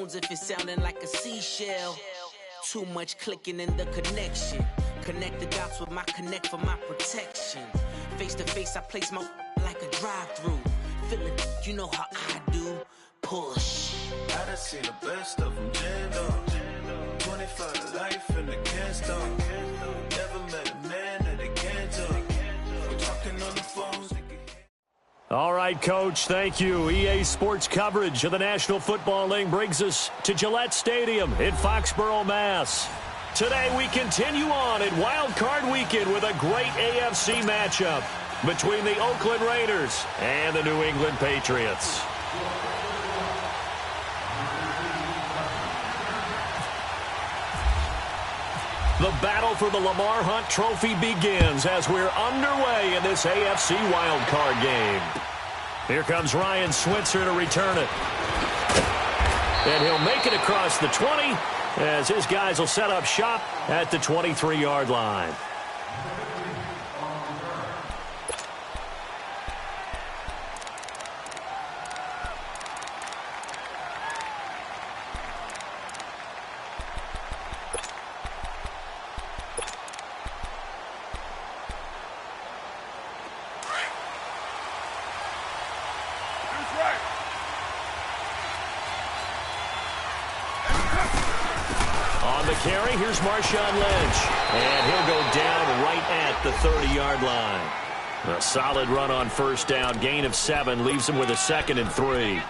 phones if it's sounding like a seashell. Too much clicking in the connection. Connect the dots with my connect for my protection. Face to face, I place my like a drive-through. Feeling, you know how I do. Push. I done seen the best of them jammed up. 25 to life and they can't stop. Never met a man that they can't talk. We're talking on the phones. All right, Coach, thank you. EA Sports coverage of the National Football League brings us to Gillette Stadium in Foxborough, Mass. Today we continue on in Wild Card Weekend with a great AFC matchup between the Oakland Raiders and the New England Patriots. The battle for the Lamar Hunt Trophy begins as we're underway in this AFC wildcard game. Here comes Ryan Switzer to return it. And he'll make it across the 20 as his guys will set up shop at the 23-yard line. Carry, here's Marshawn Lynch, and he'll go down right at the 30-yard line. A solid run on first down, gain of 7, leaves him with a 2nd and 3.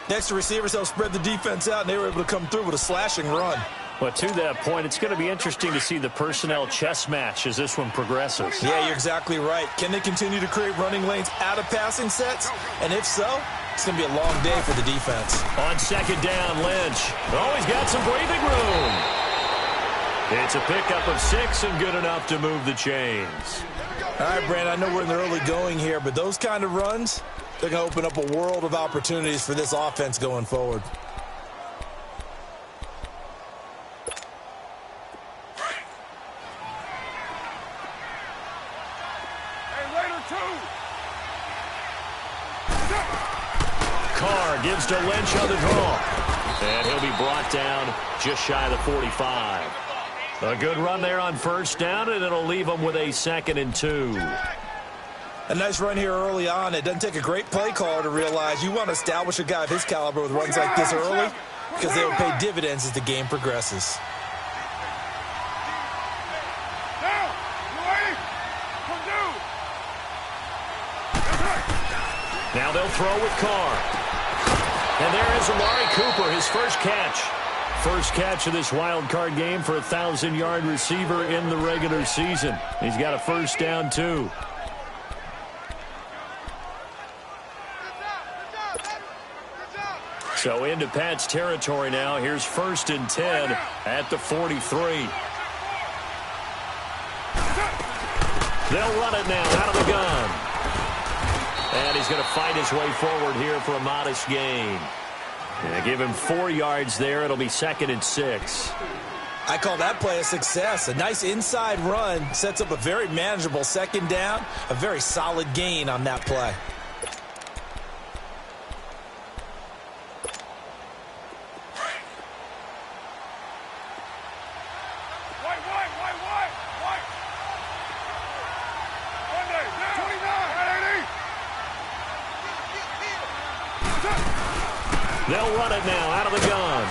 Next to receivers, they'll spread the defense out, and they were able to come through with a slashing run. But to that point, it's going to be interesting to see the personnel chess match as this one progresses. Yeah, you're exactly right. Can they continue to create running lanes out of passing sets? And if so, it's going to be a long day for the defense. On second down, Lynch. Oh, he's got some breathing room. It's a pickup of 6 and good enough to move the chains. All right, Brandon, I know we're in the early going here, but those kind of runs, they're going to open up a world of opportunities for this offense going forward. Carr gives to Lynch on the draw. And he'll be brought down just shy of the 45. A good run there on first down, and it'll leave him with a 2nd and 2. A nice run here early on. It doesn't take a great play caller to realize you want to establish a guy of his caliber with runs like this early because they will pay dividends as the game progresses. Now they'll throw with Carr. And there is Amari Cooper, his first catch. First catch of this wild card game for a 1,000-yard receiver in the regular season. He's got a first down, too. So into Pat's territory now. Here's 1st and 10 at the 43. They'll run it now out of the gun. And he's going to fight his way forward here for a modest gain. Give him 4 yards there. It'll be 2nd and 6. I call that play a success. A nice inside run sets up a very manageable 2nd down. A very solid gain on that play. They'll run it now out of the gun.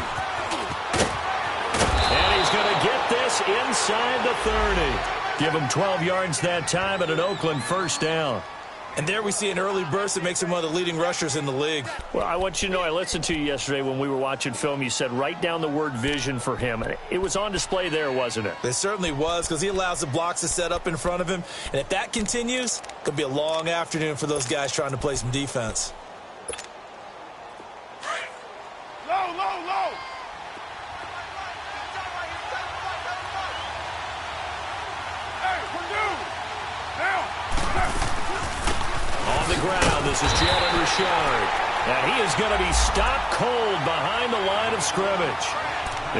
And he's going to get this inside the 30. Give him 12 yards that time and an Oakland first down. And there we see an early burst that makes him one of the leading rushers in the league. Well, I want you to know, I listened to you yesterday when we were watching film. You said write down the word vision for him. It was on display there, wasn't it? It certainly was, because he allows the blocks to set up in front of him. And if that continues, it could be a long afternoon for those guys trying to play some defense. On the ground, this is Jalen Richard. And he is going to be stopped cold behind the line of scrimmage.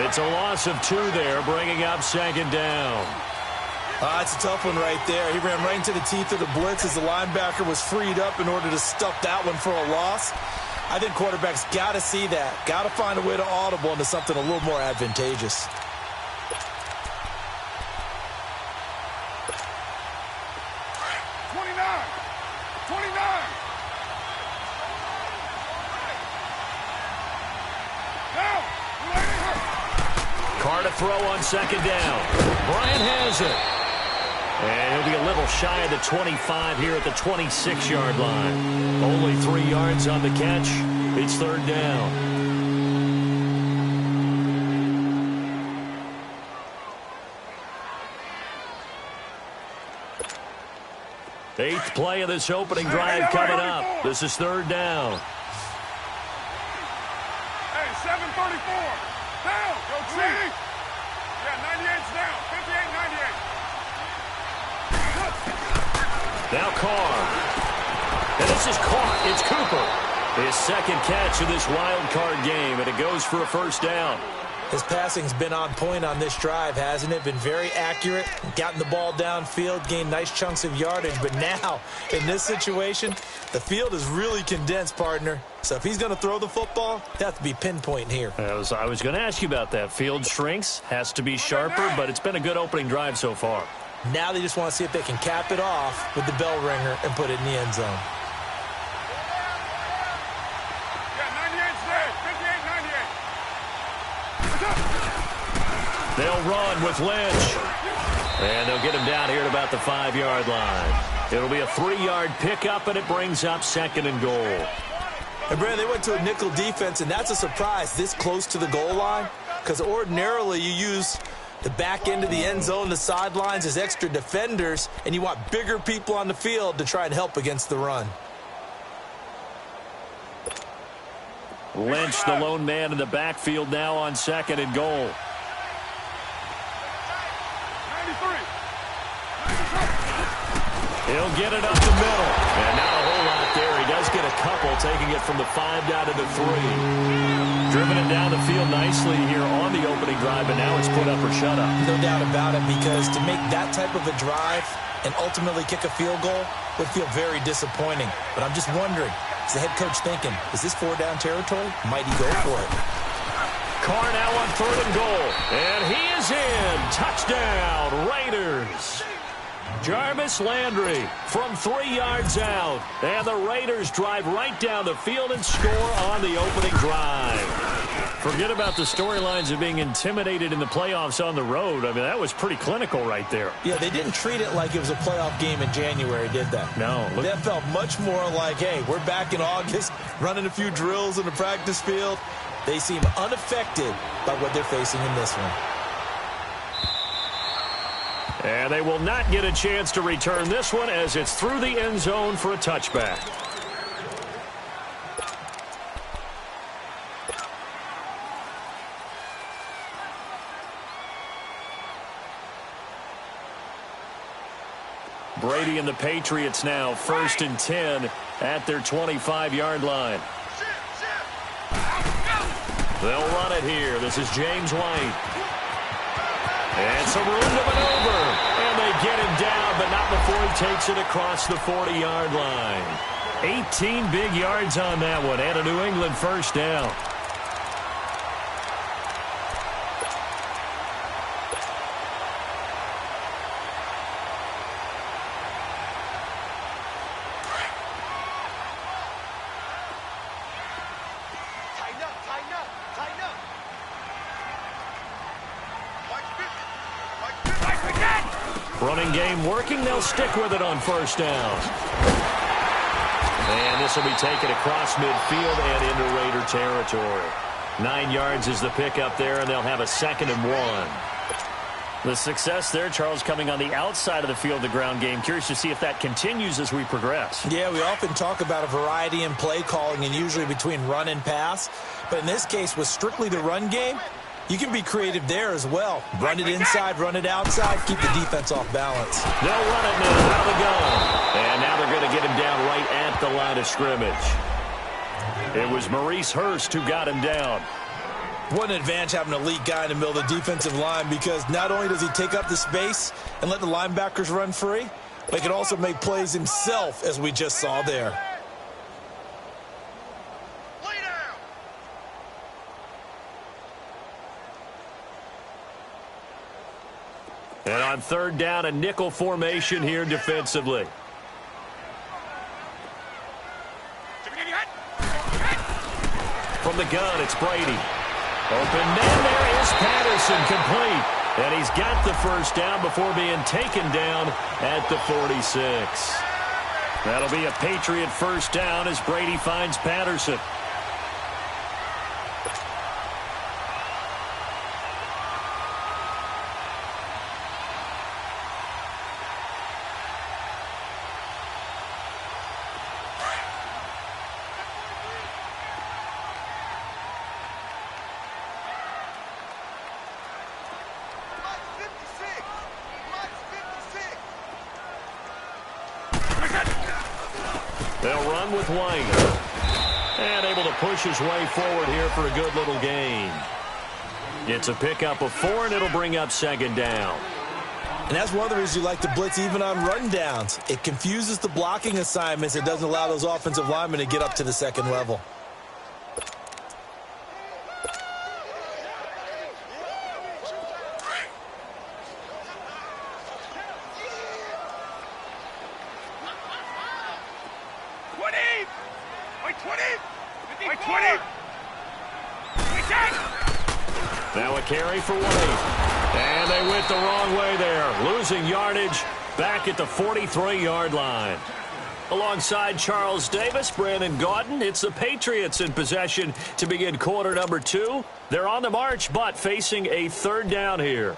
It's a loss of 2 there, bringing up 2nd down. It's a tough one right there. He ran right into the teeth of the blitz as the linebacker was freed up in order to stuff that one for a loss. I think quarterbacks got to see that. Got to find a way to audible into something a little more advantageous. Carr to throw on second down. Bryant has it. And he'll be a little shy of the 25 here at the 26-yard line. Only 3 yards on the catch. It's third down. Eighth play of this opening drive coming up. This is third down. Hey, 7:34. Down. Go Chief. Yeah, 98's down. 58, 98. Now Carr. And this is caught. It's Cooper. His second catch of this wild card game, and it goes for a first down. His passing's been on point on this drive, hasn't it? Been very accurate, gotten the ball downfield, gained nice chunks of yardage. But now, in this situation, the field is really condensed, partner. So if he's going to throw the football, it has to be pinpoint here. I was going to ask you about that. Field shrinks, has to be sharper, but it's been a good opening drive so far. Now they just want to see if they can cap it off with the bell ringer and put it in the end zone. They'll run with Lynch. And they'll get him down here at about the 5-yard line. It'll be a 3-yard pickup, and it brings up second and goal. And, Brandon, they went to a nickel defense, and that's a surprise this close to the goal line, because ordinarily you use the back end of the end zone, the sidelines as extra defenders, and you want bigger people on the field to try and help against the run. Lynch, the lone man in the backfield now on second and goal. He'll get it up the middle. And not a whole lot there. He does get a couple, taking it from the 5 down to the 3. Driven it down the field nicely here on the opening drive, and now it's put up or shut up. No doubt about it, because to make that type of a drive and ultimately kick a field goal would feel very disappointing. But I'm just wondering, is the head coach thinking, is this 4-down territory? Might he go for it? Carr now on third and goal. And he is in. Touchdown, Raiders. Jarvis Landry from 3 yards out. And the Raiders drive right down the field and score on the opening drive. Forget about the storylines of being intimidated in the playoffs on the road. I mean, that was pretty clinical right there. Yeah, they didn't treat it like it was a playoff game in January, did they? No. That felt much more like, hey, we're back in August, running a few drills in the practice field. They seem unaffected by what they're facing in this one. And they will not get a chance to return this one as it's through the end zone for a touchback. Brady and the Patriots now 1st and 10 at their 25-yard line. They'll run it here. This is James White. And some room to maneuver. And they get him down, but not before he takes it across the 40-yard line. 18 big yards on that one, and a New England first down. Running game working. They'll stick with it on first down. And this will be taken across midfield and into Raider territory. 9 yards is the pickup there, and they'll have a 2nd and 1. The success there, Charles, coming on the outside of the field, the ground game. Curious to see if that continues as we progress. Yeah, we often talk about a variety in play calling and usually between run and pass. But in this case, with strictly the run game, you can be creative there as well. Run it inside, run it outside, keep the defense off balance. They'll run it now out of the gun. And now they're going to get him down right at the line of scrimmage. It was Maurice Hurst who got him down. What an advantage having an elite guy in the middle of the defensive line, because not only does he take up the space and let the linebackers run free, but he can also make plays himself, as we just saw there. And on third down, a nickel formation here defensively. From the gun, it's Brady. Open man, there is Patterson, complete. And he's got the first down before being taken down at the 46. That'll be a Patriot first down as Brady finds Patterson. They'll run with White. And able to push his way forward here for a good little gain. It's a pickup of 4, and it'll bring up second down. And that's one of the reasons you like to blitz even on run downs. It confuses the blocking assignments. It doesn't allow those offensive linemen to get up to the second level. Now a carry for White. And they went the wrong way there. Losing yardage back at the 43-yard line. Alongside Charles Davis, Brandon Gaudin, it's the Patriots in possession to begin quarter number 2. They're on the march, but facing a third down here.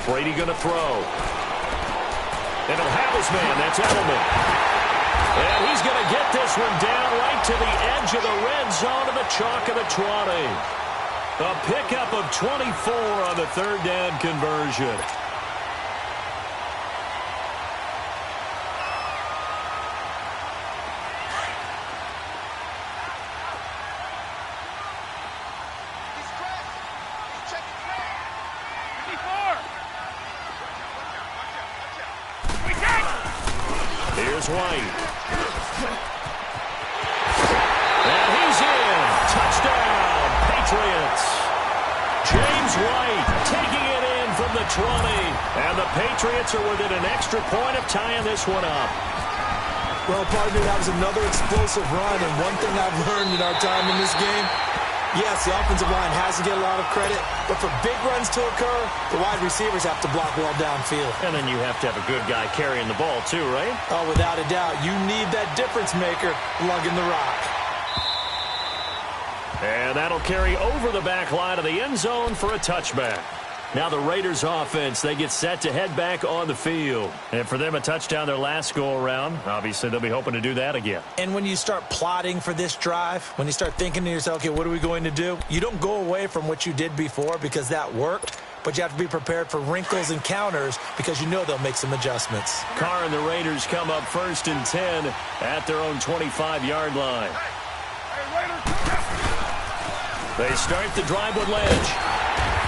Brady going to throw. And he'll have his man. That's Edelman. And he's going to get this one down right to the edge of the red zone of the chalk of the 20. A pickup of 24 on the third down conversion. Here's White. And he's in. Touchdown, Patriots. James White taking it in from the 20. And the Patriots are within an extra point of tying this one up. Well, partner, that was another explosive run. And one thing I've learned in our time in this game, yes, the offensive line has to get a lot of credit, but for big runs to occur, the wide receivers have to block well downfield. And then you have to have a good guy carrying the ball too, right? Oh, without a doubt. You need that difference maker lugging the rock. And that'll carry over the back line of the end zone for a touchback. Now the Raiders offense, they get set to head back on the field. And for them, a touchdown their last go-around. Obviously, they'll be hoping to do that again. And when you start plotting for this drive, when you start thinking to yourself, okay, what are we going to do? You don't go away from what you did before because that worked, but you have to be prepared for wrinkles and counters because you know they'll make some adjustments. Carr and the Raiders come up 1st and 10 at their own 25-yard line. They start the drive with Ledge.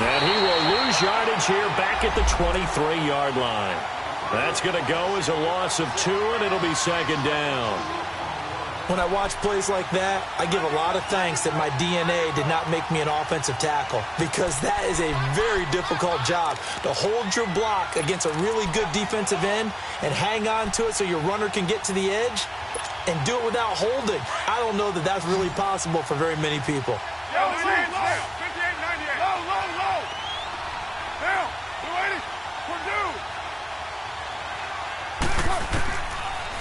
And he will lose yardage here back at the 23-yard line. That's going to go as a loss of 2, and it'll be second down. When I watch plays like that, I give a lot of thanks that my DNA did not make me an offensive tackle, because that is a very difficult job to hold your block against a really good defensive end and hang on to it so your runner can get to the edge and do it without holding. I don't know that that's really possible for very many people.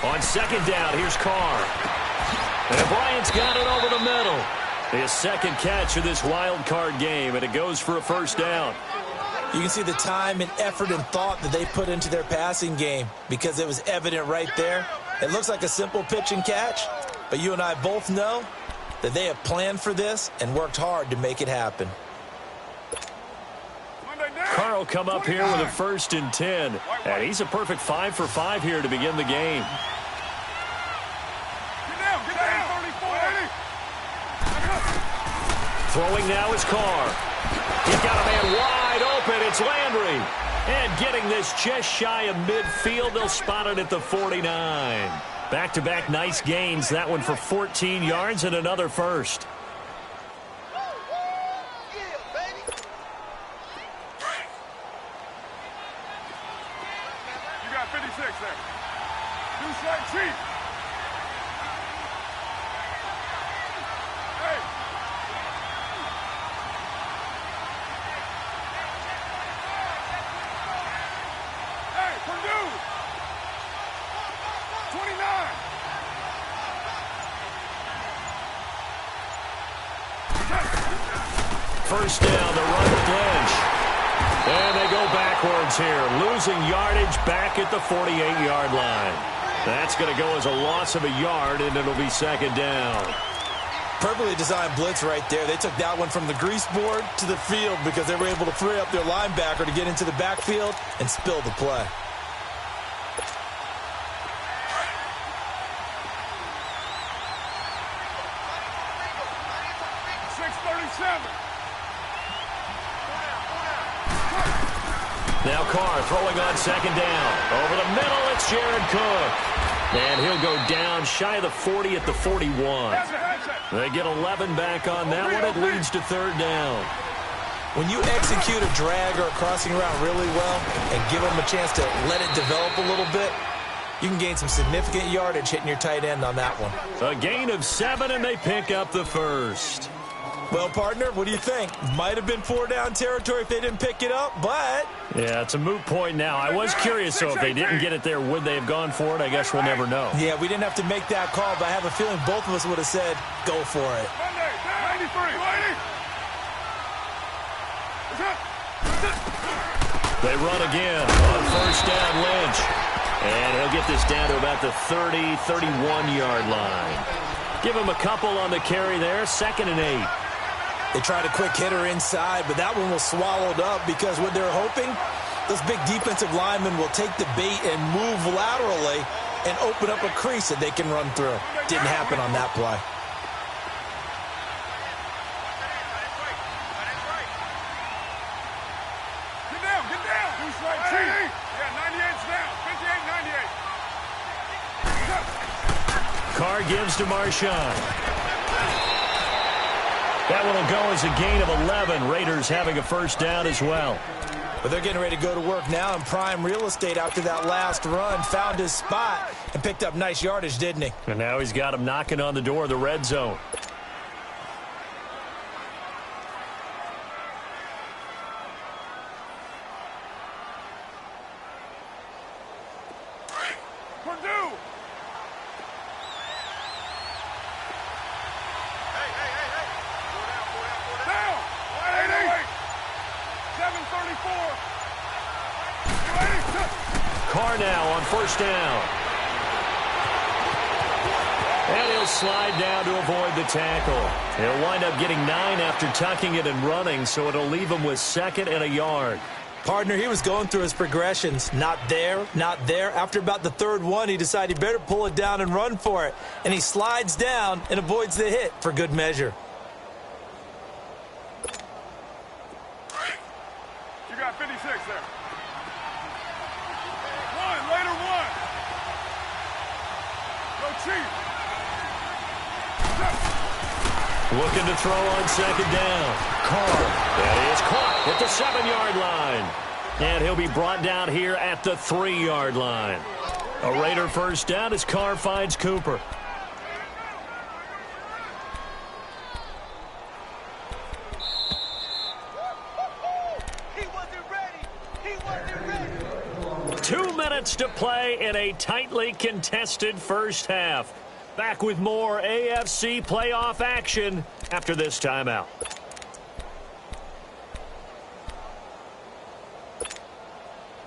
On second down, here's Carr. And Bryant's got it over the middle. His second catch of this wild card game, and it goes for a first down. You can see the time and effort and thought that they put into their passing game because it was evident right there. It looks like a simple pitch and catch, but you and I both know that they have planned for this and worked hard to make it happen. Carr will come up here with a 1st and 10, and he's a perfect 5 for 5 here to begin the game. Get down, 34. Throwing now is Carr. He's got a man wide open. It's Landry. And getting this just shy of midfield. They'll spot it at the 49. Back-to-back nice gains. That one for 14 yards and another first. You got 56 there. Do slide cheap. Hey. Hey, Purdue. 29. First down, the run with Lynch. And they go backwards here, losing yardage back at the 48-yard line. That's going to go as a loss of a yard, and it'll be second down. Perfectly designed blitz right there. They took that one from the grease board to the field because they were able to free up their linebacker to get into the backfield and spill the play. Now Carr throwing on second down. Over the middle, it's Jared Cook. And he'll go down shy of the 40 at the 41. They get 11 back on that one. It leads to third down. When you execute a drag or a crossing route really well and give them a chance to let it develop a little bit, you can gain some significant yardage hitting your tight end on that one. A gain of 7, and they pick up the first. Well, partner, what do you think? Might have been 4-down territory if they didn't pick it up, but... Yeah, it's a moot point now. I was curious, so if they didn't get it there, would they have gone for it? I guess we'll never know. Yeah, we didn't have to make that call, but I have a feeling both of us would have said, go for it. 93. They run again on first down, Lynch. And he'll get this down to about the 30, 31-yard line. Give him a couple on the carry there, 2nd and 8. They tried a quick hitter inside, but that one was swallowed up because what they're hoping, those big defensive linemen will take the bait and move laterally and open up a crease that they can run through. Didn't happen on that play. Get down. Who's right, Chief? Yeah, 98's down. 58, 98. Carr gives to Marshawn. That one will go as a gain of 11. Raiders having a first down as well. But they're getting ready to go to work now in prime real estate after that last run. Found his spot and picked up nice yardage, didn't he? And now he's got him knocking on the door of the red zone. Purdue. Down. 188. 734. Carr now on first down. And he'll slide down to avoid the tackle. He'll wind up getting 9 after tucking it and running, so it'll leave him with 2nd and a yard. Partner, he was going through his progressions. Not there, not there. After about the 3rd one, he decided he better pull it down and run for it. And he slides down and avoids the hit for good measure. You got 56 there. Later one. Go Chief. Looking to throw on second down. Carr. That is caught at the 7-yard line. And he'll be brought down here at the 3-yard line. A Raider first down as Carr finds Cooper. He wasn't ready. 2 minutes to play in a tightly contested first half. Back with more AFC playoff action after this timeout.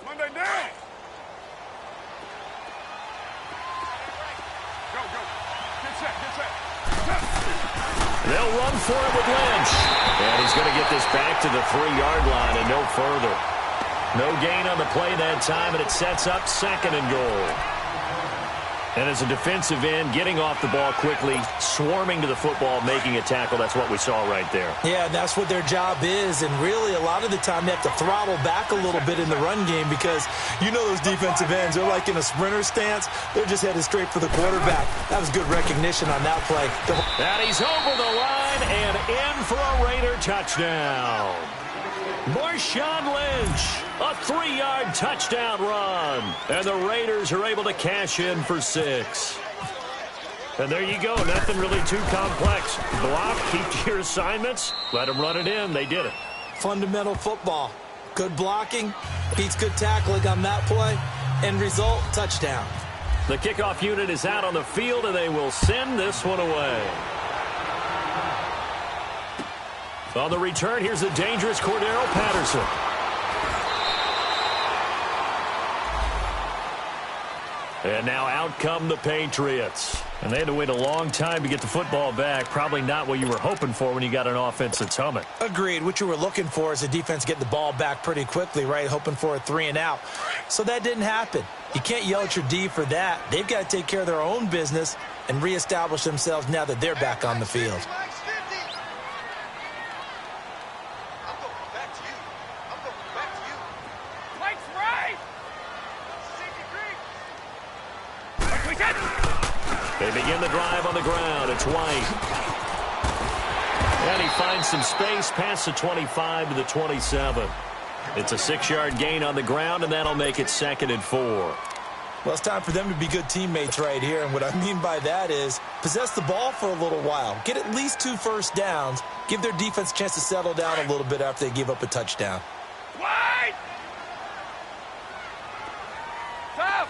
Monday down. Go. Get set. They'll run for it with Lynch. And he's going to get this back to the 3-yard line and no further. No gain on the play that time, and it sets up 2nd and goal. And as a defensive end, getting off the ball quickly, swarming to the football, making a tackle, that's what we saw right there. Yeah, and that's what their job is. And really, a lot of the time, they have to throttle back a little bit in the run game because you know those defensive ends, they're like in a sprinter stance. They're just headed straight for the quarterback. That was good recognition on that play. And he's over the line and in for a Raider touchdown. Marshawn Lynch, a 3-yard touchdown run. And the Raiders are able to cash in for 6. And there you go. Nothing really too complex. Block, keep to your assignments, let them run it in. They did it. Fundamental football. Good blocking, beats good tackling on that play. End result, touchdown. The kickoff unit is out on the field, and they will send this one away. On the return, here's the dangerous Cordero Patterson. And now out come the Patriots. And they had to wait a long time to get the football back. Probably not what you were hoping for when you got an offense that's humming. Agreed. What you were looking for is a defense getting the ball back pretty quickly, right? Hoping for a 3-and-out. So that didn't happen. You can't yell at your D for that. They've got to take care of their own business and reestablish themselves now that they're back on the field. They begin the drive on the ground. It's White. And he finds some space past the 25 to the 27. It's a 6-yard gain on the ground, and that'll make it 2nd and 4. Well, it's time for them to be good teammates right here. And what I mean by that is possess the ball for a little while. Get at least 2 first downs. Give their defense a chance to settle down a little bit after they give up a touchdown. White! Stop!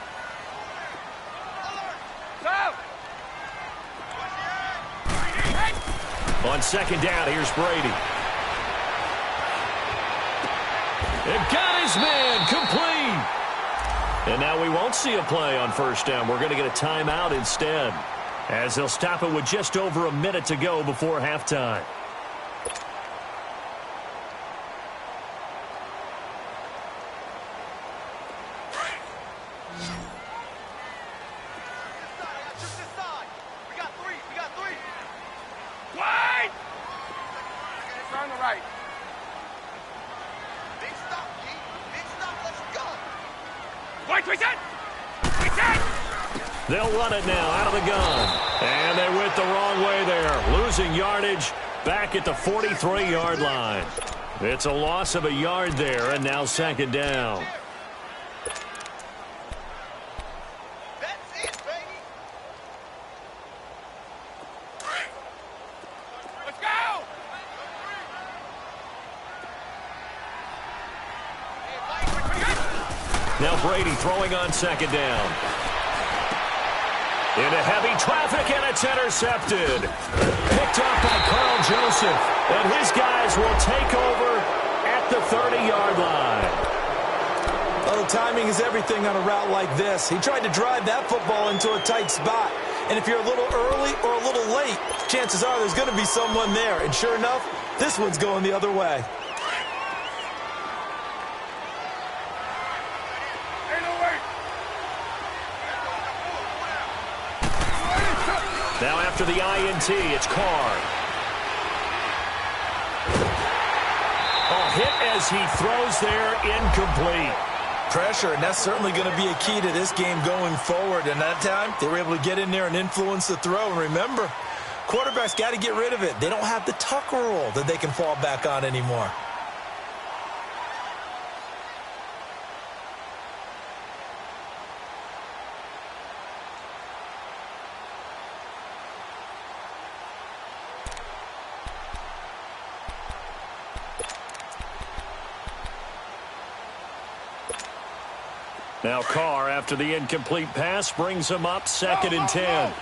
Stop! On 2nd down, here's Brady. And got his man complete. And now we won't see a play on 1st down. We're going to get a timeout instead, as they'll stop it with just over a minute to go before halftime. They'll run it now out of the gun. And they went the wrong way there. Losing yardage back at the 43-yard line. It's a loss of a yard there, and now 2nd down. That's it, baby. Let's go! Now Brady throwing on 2nd down. Into heavy traffic, and it's intercepted. Picked up by Carl Joseph. And his guys will take over at the 30-yard line. Oh, timing is everything on a route like this. He tried to drive that football into a tight spot. And if you're a little early or a little late, chances are there's going to be someone there. And sure enough, this one's going the other way. Now after the INT, it's Carr. A hit as he throws there, incomplete. Pressure, and that's certainly going to be a key to this game going forward. And that time, they were able to get in there and influence the throw. And remember, quarterbacks got to get rid of it. They don't have the Tucker rule that they can fall back on anymore. Now Carr, after the incomplete pass, brings him up 2nd and 10.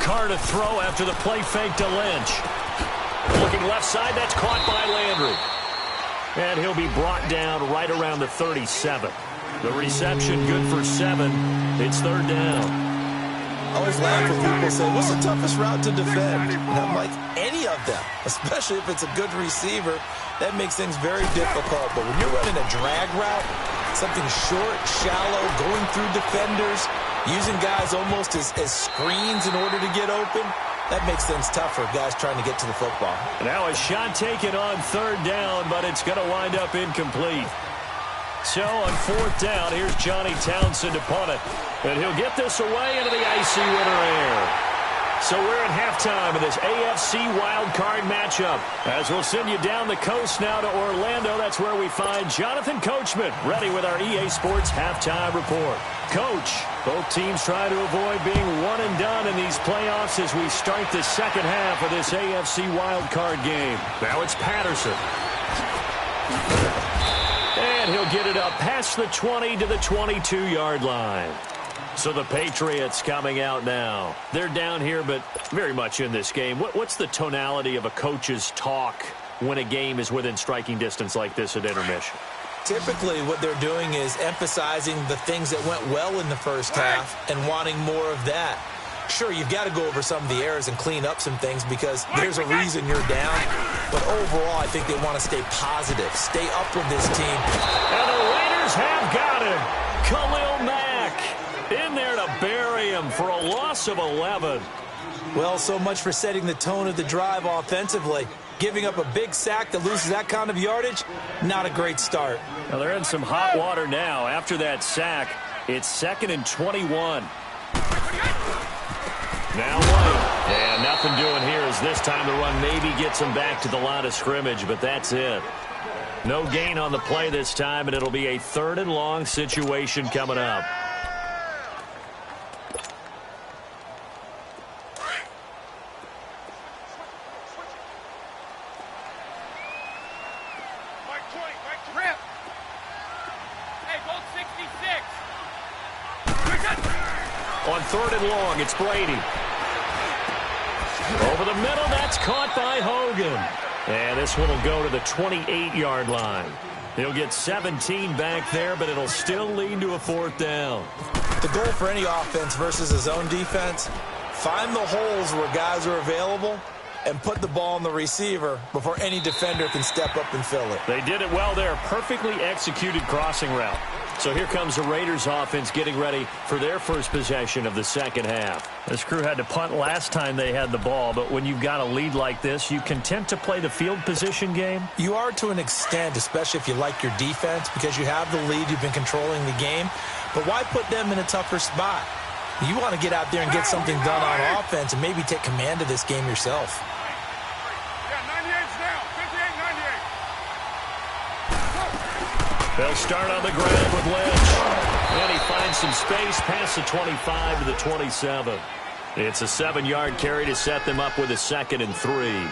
Carr to throw after the play fake to Lynch. Looking left side, that's caught by Landry. And he'll be brought down right around the 37. The reception good for 7. It's 3rd down. I always laugh when people say, what's the toughest route to defend? And I'm like, any of them, especially if it's a good receiver. That makes things very difficult. But when you're running a drag route, something short, shallow, going through defenders, using guys almost as screens in order to get open, that makes things tough for guys trying to get to the football. Now a shot taken on third down, but it's going to wind up incomplete. So on fourth down, here's Johnny Townsend to punt it. And he'll get this away into the icy winter air. So we're at halftime of this AFC wildcard matchup. As we'll send you down the coast now to Orlando, that's where we find Jonathan Coachman, ready with our EA Sports halftime report. Coach, both teams try to avoid being one and done in these playoffs as we start the second half of this AFC wildcard game. Now it's Patterson. And he'll get it up past the 20 to the 22-yard line. So the Patriots coming out now. They're down here, but very much in this game. What's the tonality of a coach's talk when a game is within striking distance like this at intermission? Typically, what they're doing is emphasizing the things that went well in the first half and wanting more of that. Sure, you've got to go over some of the errors and clean up some things because there's a reason you're down. But overall, I think they want to stay positive, stay up with this team. And the Raiders have got him. Khalil Mack in there to bury him for a loss of 11. Well, so much for setting the tone of the drive offensively. Giving up a big sack that loses that kind of yardage, not a great start. Well, they're in some hot water now. After that sack, it's 2nd and 21. Now White. And nothing doing here as this time the run maybe gets him back to the line of scrimmage, but that's it. No gain on the play this time, and it'll be a 3rd and long situation coming up. On 3rd and long, it's Brady. Over the middle, that's caught by Hogan. And this one will go to the 28-yard line. He'll get 17 back there, but it'll still lead to a 4th down. The goal for any offense versus a zone defense, find the holes where guys are available and put the ball on the receiver before any defender can step up and fill it. They did it well there. Perfectly executed crossing route. So here comes the Raiders offense getting ready for their first possession of the second half. This crew had to punt last time they had the ball, but when you've got a lead like this, you content to play the field position game? You are to an extent, especially if you like your defense, because you have the lead, you've been controlling the game. But why put them in a tougher spot? You want to get out there and get something done on offense and maybe take command of this game yourself. They'll start on the ground with Lynch. And he finds some space past the 25 to the 27. It's a 7-yard carry to set them up with a 2nd and 3.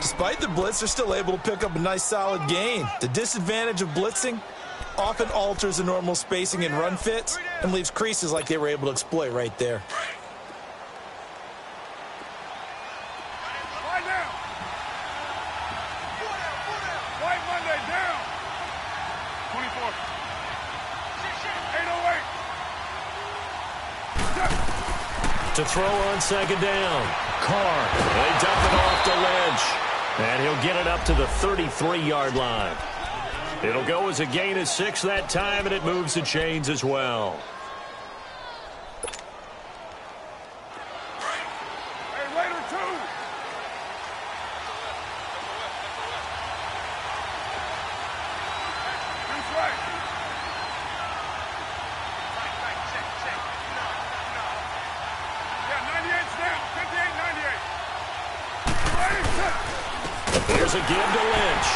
Despite the blitz, they're still able to pick up a nice solid gain. The disadvantage of blitzing often alters the normal spacing and run fits and leaves creases like they were able to exploit right there. To throw on 2nd down. Carr. They dump it off to Lynch. And he'll get it up to the 33-yard line. It'll go as a gain of 6 that time, and it moves the chains as well. Hey, Raider 2. That's right. There's a give to Lynch.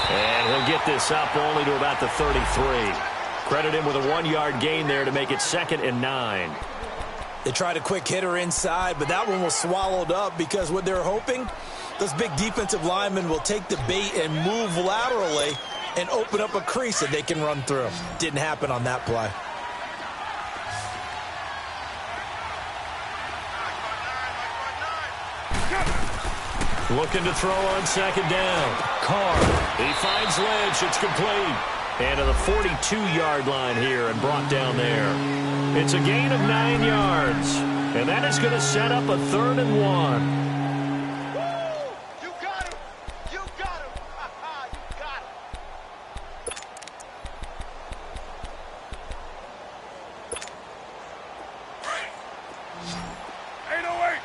And he'll get this up only to about the 33. Credit him with a 1-yard gain there to make it 2nd and 9. They tried a quick hitter inside, but that one was swallowed up because what they're hoping, those big defensive linemen will take the bait and move laterally and open up a crease that they can run through. Didn't happen on that play. Looking to throw on 2nd down. Carr. He finds Lynch. It's complete. And to the 42-yard line here and brought down there. It's a gain of 9 yards. And that is going to set up a 3rd and 1. You got him! You got him! You got him! 808!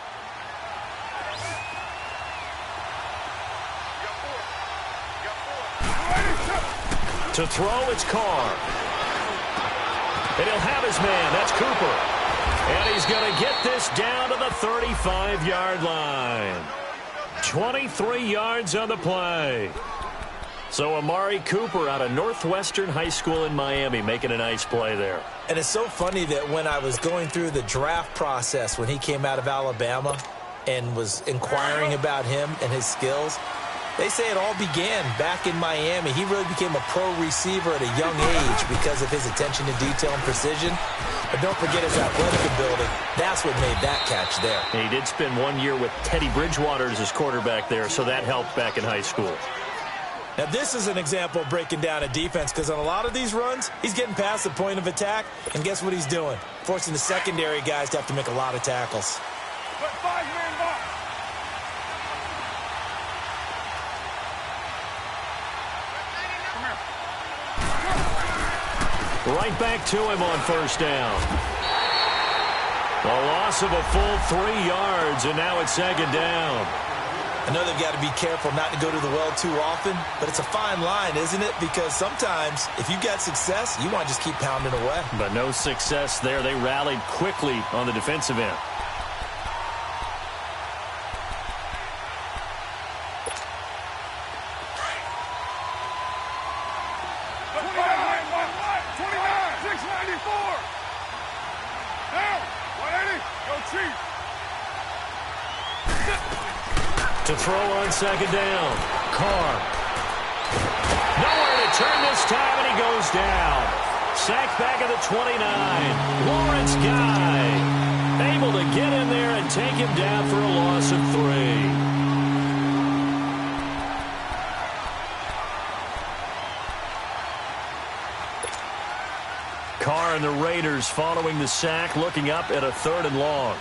To throw, it's Carr. And he'll have his man. That's Cooper. And he's going to get this down to the 35-yard line. 23 yards on the play. So Amari Cooper out of Northwestern High School in Miami making a nice play there. And it's so funny that when I was going through the draft process when he came out of Alabama and was inquiring about him and his skills, they say it all began back in Miami. He really became a pro receiver at a young age because of his attention to detail and precision. But don't forget his athletic ability. That's what made that catch there. And he did spend 1 year with Teddy Bridgewater as his quarterback there, so that helped back in high school. Now, this is an example of breaking down a defense because on a lot of these runs, he's getting past the point of attack, and guess what he's doing? Forcing the secondary guys to have to make a lot of tackles. Put 5-man box. Right back to him on 1st down. A loss of a full 3 yards, and now it's 2nd down. I know they've got to be careful not to go to the well too often, but it's a fine line, isn't it? Because sometimes, if you've got success, you want to just keep pounding away. But no success there. They rallied quickly on the defensive end. To throw on 2nd down. Carr. Nowhere to turn this time, and he goes down. Sacked back at the 29. Lawrence Guy able to get in there and take him down for a loss of 3. Carr and the Raiders following the sack, looking up at a 3rd and long.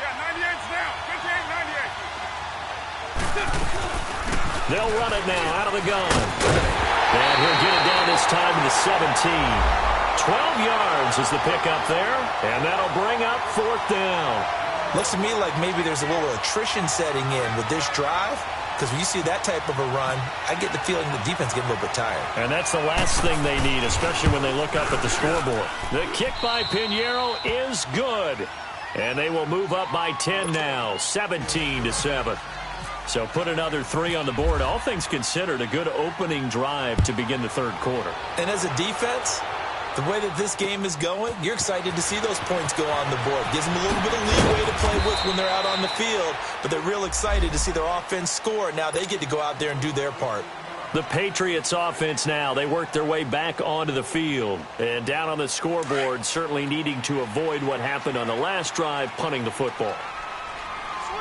They'll run it now out of the gun. And he'll get it down this time to the 17. 12 yards is the pickup there, and that'll bring up 4th down. Looks to me like maybe there's a little attrition setting in with this drive, because when you see that type of a run, I get the feeling the defense getting a little bit tired. And that's the last thing they need, especially when they look up at the scoreboard. The kick by Pinheiro is good, and they will move up by 10 now, 17-7. So put another 3 on the board. All things considered, a good opening drive to begin the 3rd quarter. And as a defense, the way that this game is going, you're excited to see those points go on the board. Gives them a little bit of leeway to play with when they're out on the field, but they're real excited to see their offense score. Now they get to go out there and do their part. The Patriots offense now, they work their way back onto the field. And down on the scoreboard, certainly needing to avoid what happened on the last drive, punting the football.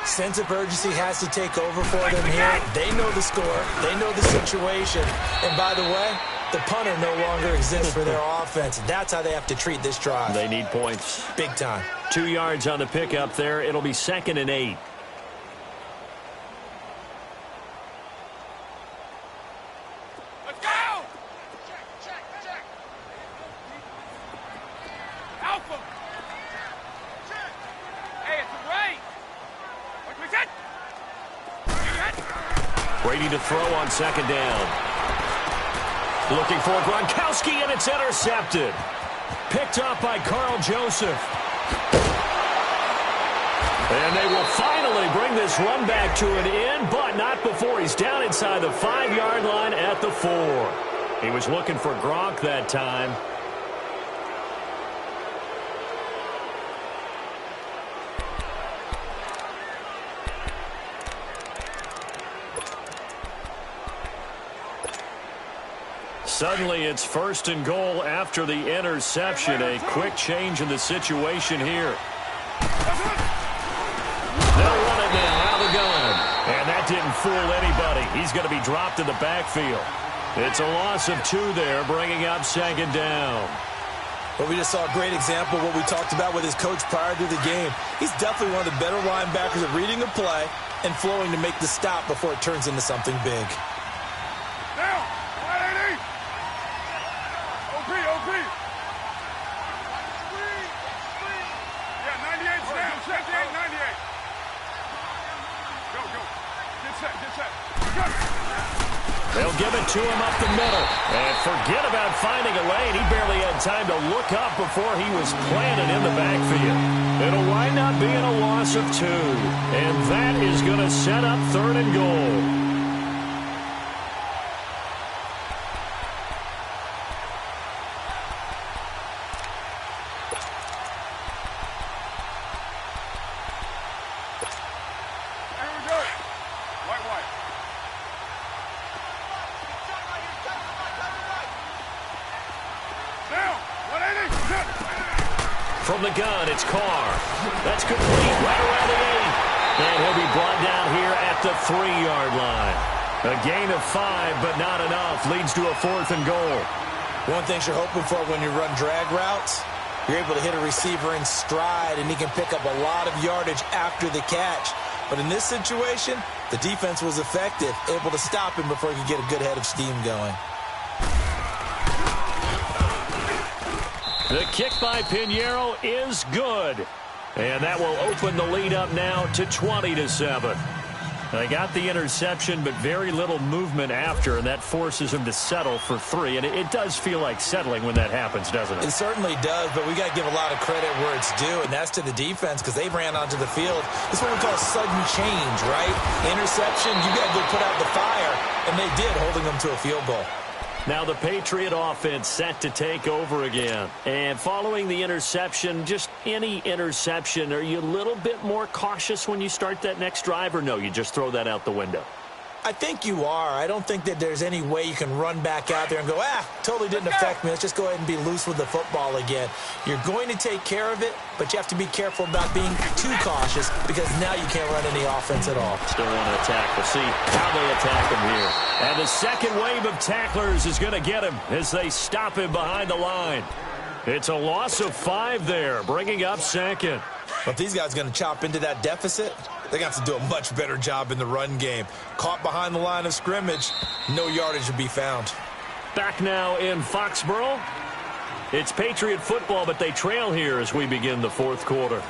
Sense of urgency has to take over for them here. They know the score. They know the situation. And by the way, the punter no longer exists for their offense. That's how they have to treat this drive. They need points. Big time. 2 yards on the pickup there. It'll be 2nd and 8. Let's go! Check. Alpha! Check! Hey, it's a right! Brady to throw on 2nd down. Looking for Gronkowski, and it's intercepted. Picked up by Carl Joseph. And they will finally bring this run back to an end, but not before he's down inside the 5-yard line at the 4. He was looking for Gronk that time. Suddenly, it's 1st and goal after the interception. A quick change in the situation here. They'll run it now out of the gun. And that didn't fool anybody. He's going to be dropped in the backfield. It's a loss of 2 there, bringing up 2nd down. But we just saw a great example of what we talked about with his coach prior to the game. He's definitely one of the better linebackers at reading a play and flowing to make the stop before it turns into something big. Down, 180. OP. Yeah, 98's down. 78, 98. Go. Get set. Go. They'll give it to him up the middle. And forget about finding a lane. He barely had time to look up before he was planted in the backfield. It'll wind up being a loss of 2. And that is going to set up 3rd and goal. From the gun, it's Carr. That's complete right around the 8. And he'll be brought down here at the 3-yard line. A gain of 5, but not enough. Leads to a 4th and goal. One thing you're hoping for when you run drag routes, you're able to hit a receiver in stride, and he can pick up a lot of yardage after the catch. But in this situation, the defense was effective, able to stop him before he could get a good head of steam going. The kick by Pinheiro is good. And that will open the lead up now to 20-7. They got the interception, but very little movement after, and that forces him to settle for 3. And it does feel like settling when that happens, doesn't it? It certainly does, but we got to give a lot of credit where it's due, and that's to the defense because they ran onto the field. This is what we call sudden change, right? Interception, you got to go put out the fire, and they did, holding them to a field goal. Now the Patriot offense set to take over again. And following the interception, just any interception, are you a little bit more cautious when you start that next drive, or no, you just throw that out the window? I think you are. I don't think that there's any way you can run back out there and go, totally didn't affect me. Let's just go ahead and be loose with the football again. You're going to take care of it, but you have to be careful about being too cautious because now you can't run any offense at all. Still want to attack. We'll see how they attack him here. And the second wave of tacklers is going to get him as they stop him behind the line. It's a loss of 5 there, bringing up 2nd. But if these guys are going to chop into that deficit, they're going to have to do a much better job in the run game. Caught behind the line of scrimmage, no yardage to be found. Back now in Foxborough. It's Patriot football, but they trail here as we begin the 4th quarter.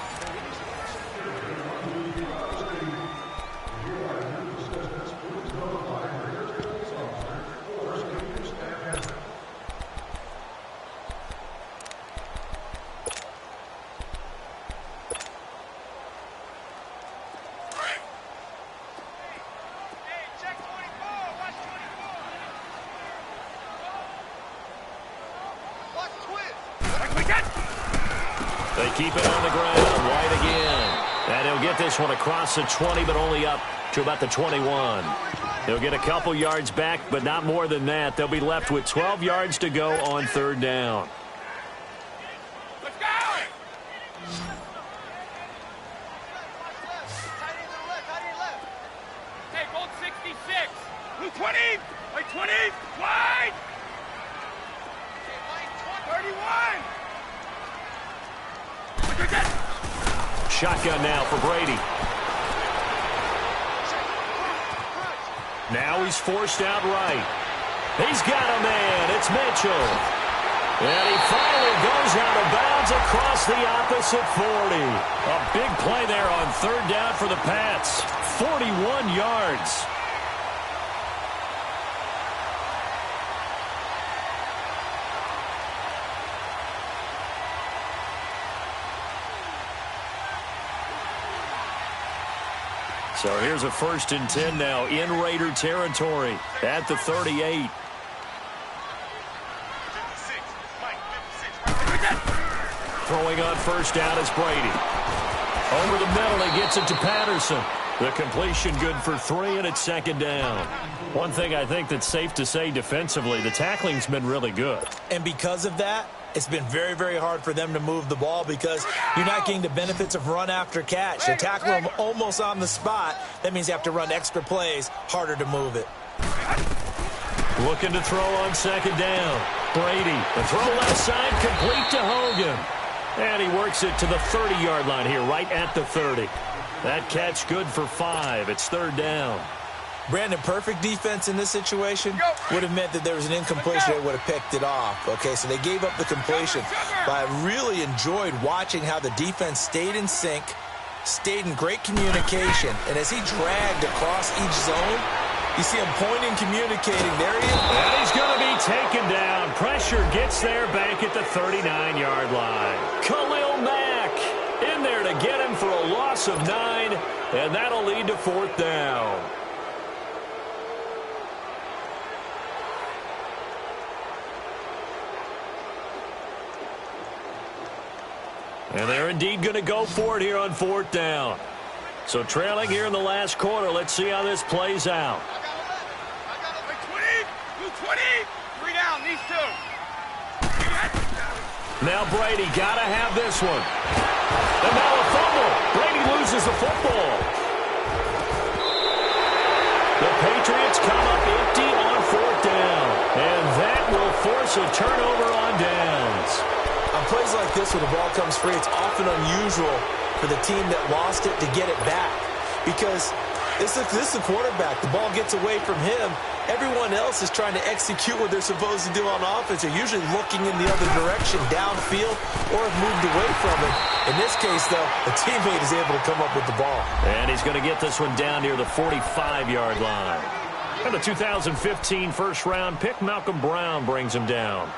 They keep it on the ground. White again. And he'll get this one across the 20, but only up to about the 21. He'll get a couple yards back, but not more than that. They'll be left with 12 yards to go on 3rd down. Let's go! Hey, gold 66. Blue 20. White 20. Wide. 31. Shotgun now for Brady. Now he's forced out right. He's got a man. It's Mitchell. And he finally goes out of bounds across the opposite 40. A big play there on 3rd down for the Pats. 41 yards. So here's a 1st and 10 now in Raider territory at the 38. Throwing on 1st down is Brady. Over the middle, he gets it to Patterson. The completion good for 3, and it's 2nd down. One thing I think that's safe to say defensively, the tackling's been really good. And because of that, it's been very, very hard for them to move the ball because you're not getting the benefits of run after catch. You tackle them almost on the spot. That means you have to run extra plays, harder to move it. Looking to throw on 2nd down. Brady, the throw left side, complete to Hogan. And he works it to the 30-yard line here, right at the 30. That catch good for 5. It's third down. Brandon, perfect defense in this situation would have meant that there was an incompletion. They would have picked it off. Okay, so they gave up the completion. But I really enjoyed watching how the defense stayed in sync, stayed in great communication. And as he dragged across each zone, you see him pointing, communicating. There he is. And he's going to be taken down. Pressure gets there back at the 39-yard line. Khalil Mack in there to get him for a loss of 9. And that'll lead to fourth down. And they're indeed going to go for it here on fourth down. So trailing here in the last quarter. Let's see how this plays out. 20. 3 down, these 2. Now Brady got to have this one. And now a fumble. Brady loses the football. The Patriots come up empty on fourth down. And that will force a turnover on downs. On plays like this when the ball comes free, it's often unusual for the team that lost it to get it back. Because this is the quarterback. The ball gets away from him. Everyone else is trying to execute what they're supposed to do on offense. They're usually looking in the other direction, downfield, or have moved away from it. In this case, though, the teammate is able to come up with the ball. And he's going to get this one down near the 45-yard line. And the 2015 first-round pick, Malcolm Brown, brings him down.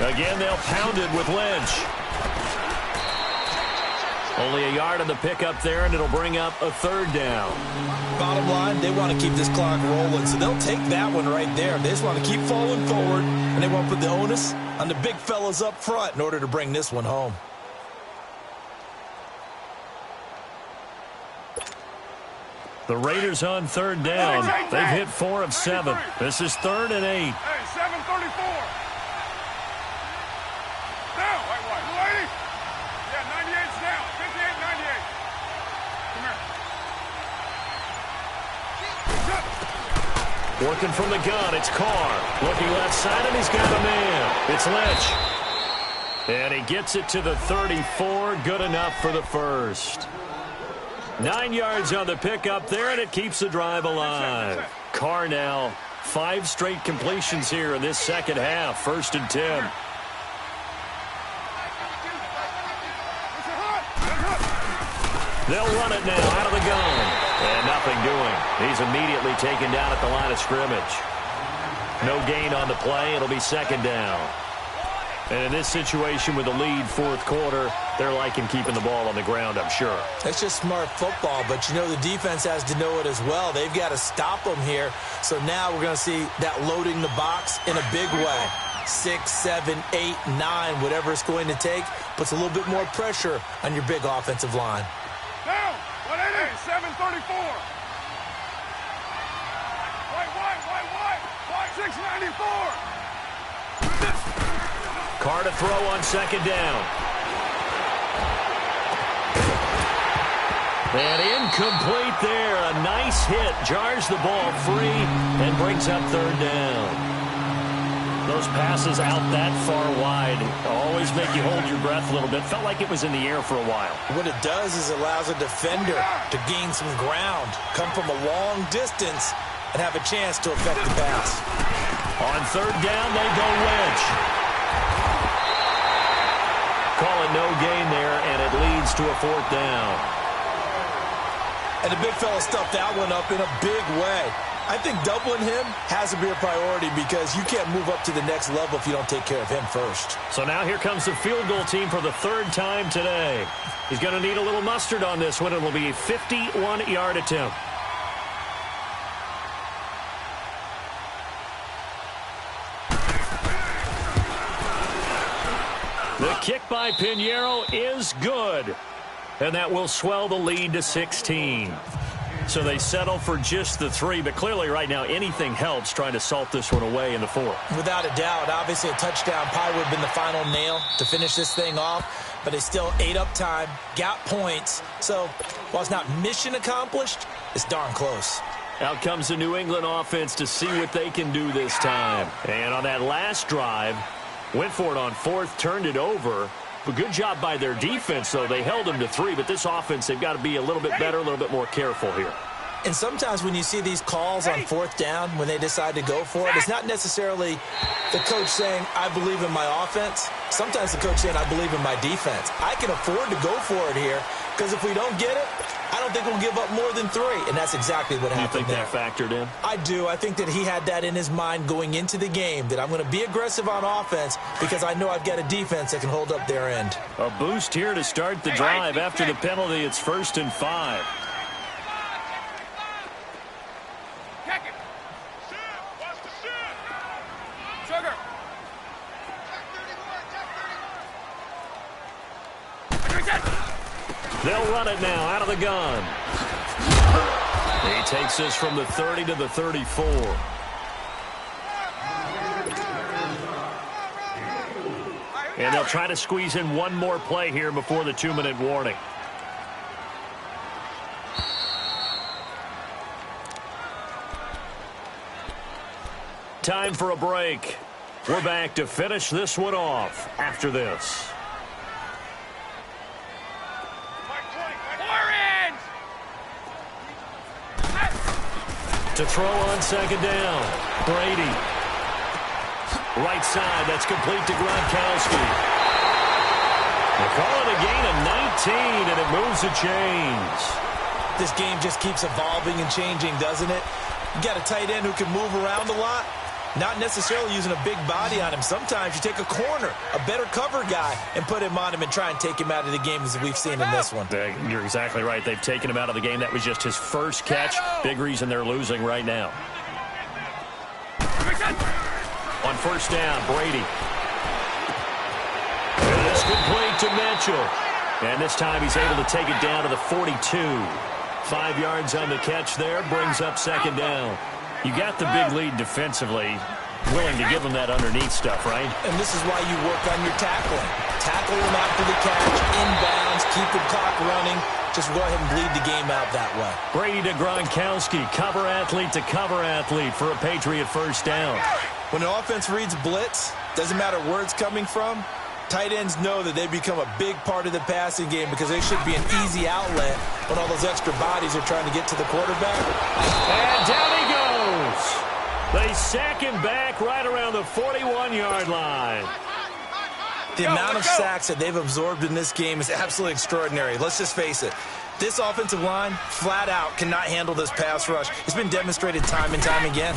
Again, they'll pound it with Lynch. Only a yard on the pickup there, and it'll bring up a third down. Bottom line, they want to keep this clock rolling, so they'll take that one right there. They just want to keep falling forward, and they want to put the onus on the big fellas up front in order to bring this one home. The Raiders on third down. They've hit 4 of 7. This is 3rd and 8. Hey, 7:34. Down, white. Lady. Yeah, 98's down. 58, 98. Come here. Working from the gun, it's Carr. Looking left side, and he's got a man. It's Lynch. And he gets it to the 34. Good enough for the first. 9 yards on the pickup there, and it keeps the drive alive. Carr now, 5 straight completions here in this second half. 1st and 10. They'll run it now out of the gun. And nothing doing. He's immediately taken down at the line of scrimmage. No gain on the play. It'll be 2nd down. And in this situation with the lead 4th quarter, they're liking keeping the ball on the ground, I'm sure. It's just smart football, but you know the defense has to know it as well. They've got to stop them here. So now we're going to see that loading the box in a big way. 6, 7, 8, 9, whatever it's going to take, puts a little bit more pressure on your big offensive line. Down. 180. 7:34. White. 694. Carr to throw on 2nd down. And incomplete there. A nice hit. Jars the ball free and brings up 3rd down. Those passes out that far wide always make you hold your breath a little bit. Felt like it was in the air for a while. What it does is it allows a defender to gain some ground, come from a long distance, and have a chance to affect the pass. On 3rd down, they go Lynch. Call it no gain there, and it leads to a 4th down. And the big fella stuffed that one up in a big way. I think doubling him has to be a priority because you can't move up to the next level if you don't take care of him first. So now here comes the field goal team for the 3rd time today. He's going to need a little mustard on this one. It will be a 51-yard attempt. The kick by Pinheiro is good. And that will swell the lead to 16. So they settle for just the 3, but clearly right now anything helps trying to salt this one away in the 4th. Without a doubt, obviously a touchdown probably would have been the final nail to finish this thing off, but they still ate up time, got points. So while it's not mission accomplished, it's darn close. Out comes the New England offense to see what they can do this time. And on that last drive, went for it on 4th, turned it over. But good job by their defense, though. They held them to 3, but this offense, they've got to be a little bit better, a little bit more careful here. And sometimes when you see these calls on 4th down, when they decide to go for it, it's not necessarily the coach saying, I believe in my offense. Sometimes the coach saying, I believe in my defense. I can afford to go for it here, because if we don't get it, I don't think we'll give up more than 3. And that's exactly what happened there. You think that factored in? I do. I think that he had that in his mind going into the game, that I'm going to be aggressive on offense because I know I've got a defense that can hold up their end. A boost here to start the drive. After the penalty, it's 1st and 5. Sugar. They'll run it now out of the gun. He takes this from the 30 to the 34. And they'll try to squeeze in one more play here before the 2-minute warning. Time for a break. We're back to finish this one off after this. To throw on 2nd down. Brady. Right side, that's complete to Gronkowski. They call it a gain of 19, and it moves the chains. This game just keeps evolving and changing, doesn't it? You got a tight end who can move around a lot, not necessarily using a big body on him. Sometimes you take a corner, a better cover guy, and put him on him and try and take him out of the game as we've seen in this one. You're exactly right. They've taken him out of the game. That was just his first catch. Big reason they're losing right now. On 1st down, Brady. And it's complete to Mitchell. And this time he's able to take it down to the 42. 5 yards on the catch there, brings up 2nd down. You got the big lead defensively, willing to give them that underneath stuff, right? And this is why you work on your tackling. Tackle them after the catch, inbounds, keep the clock running. Just go ahead and bleed the game out that way. Brady to Gronkowski, cover athlete to cover athlete for a Patriot 1st down. When an offense reads blitz, doesn't matter where it's coming from, tight ends know that they become a big part of the passing game because they should be an easy outlet when all those extra bodies are trying to get to the quarterback. And down he goes. They sack him back right around the 41-yard line. The amount of sacks that they've absorbed in this game is absolutely extraordinary. Let's just face it. This offensive line, flat out, cannot handle this pass rush. It's been demonstrated time and time again.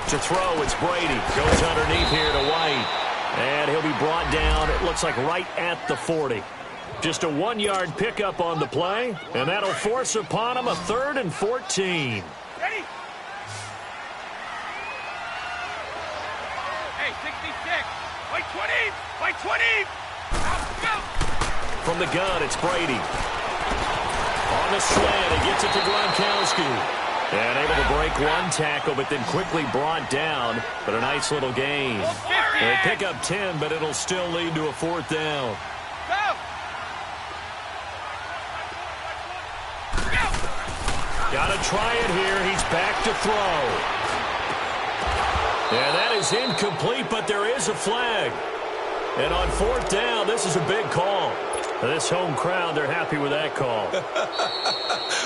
To throw, it's Brady. Goes underneath here to White. And he'll be brought down, it looks like right at the 40. Just a 1-yard pickup on the play, and that'll force upon him a 3rd and 14. Ready? Hey, 66. White 20. White 20. Go. From the gun, it's Brady. On the slant, he gets it to Gronkowski. And able to break one tackle, but then quickly brought down. But a nice little gain. They pick up 10, but it'll still lead to a 4th down. Go. Got to try it here. He's back to throw. And that is incomplete, but there is a flag. And on 4th down, this is a big call. This home crowd, they're happy with that call.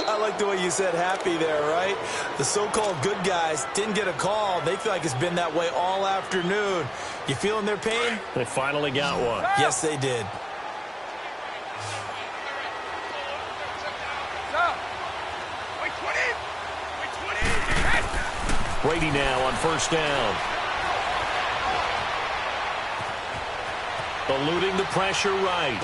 I like the way you said happy there, right? The so-called good guys didn't get a call. They feel like it's been that way all afternoon. You feeling their pain? They finally got one. Yes, they did. Brady now on 1st down. Eluding the pressure right.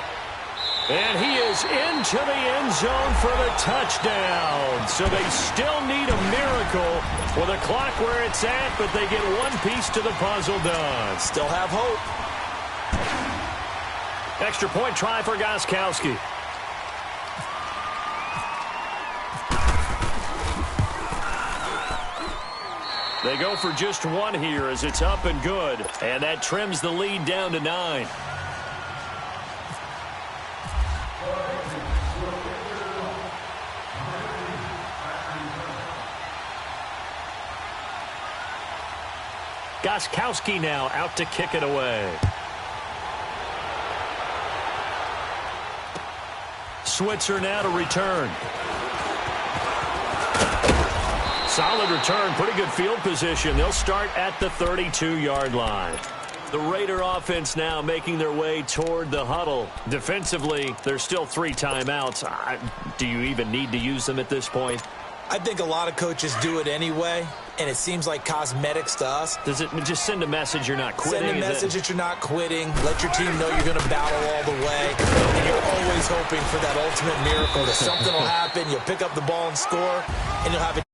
And he is into the end zone for the touchdown. So they still need a miracle with the clock where it's at, but they get one piece to the puzzle done. Still have hope. Extra point try for Gronkowski. They go for just one here as it's up and good. And that trims the lead down to 9. Gostkowski now out to kick it away. Switzer now to return. Solid return, pretty good field position. They'll start at the 32-yard line. The Raider offense now making their way toward the huddle. Defensively, there's still 3 timeouts. Do you even need to use them at this point? I think a lot of coaches do it anyway, and it seems like cosmetics to us. Does it just send a message you're not quitting? Send a message that you're not quitting. Let your team know you're going to battle all the way. And you're always hoping for that ultimate miracle that something will happen. You'll pick up the ball and score, and you'll have a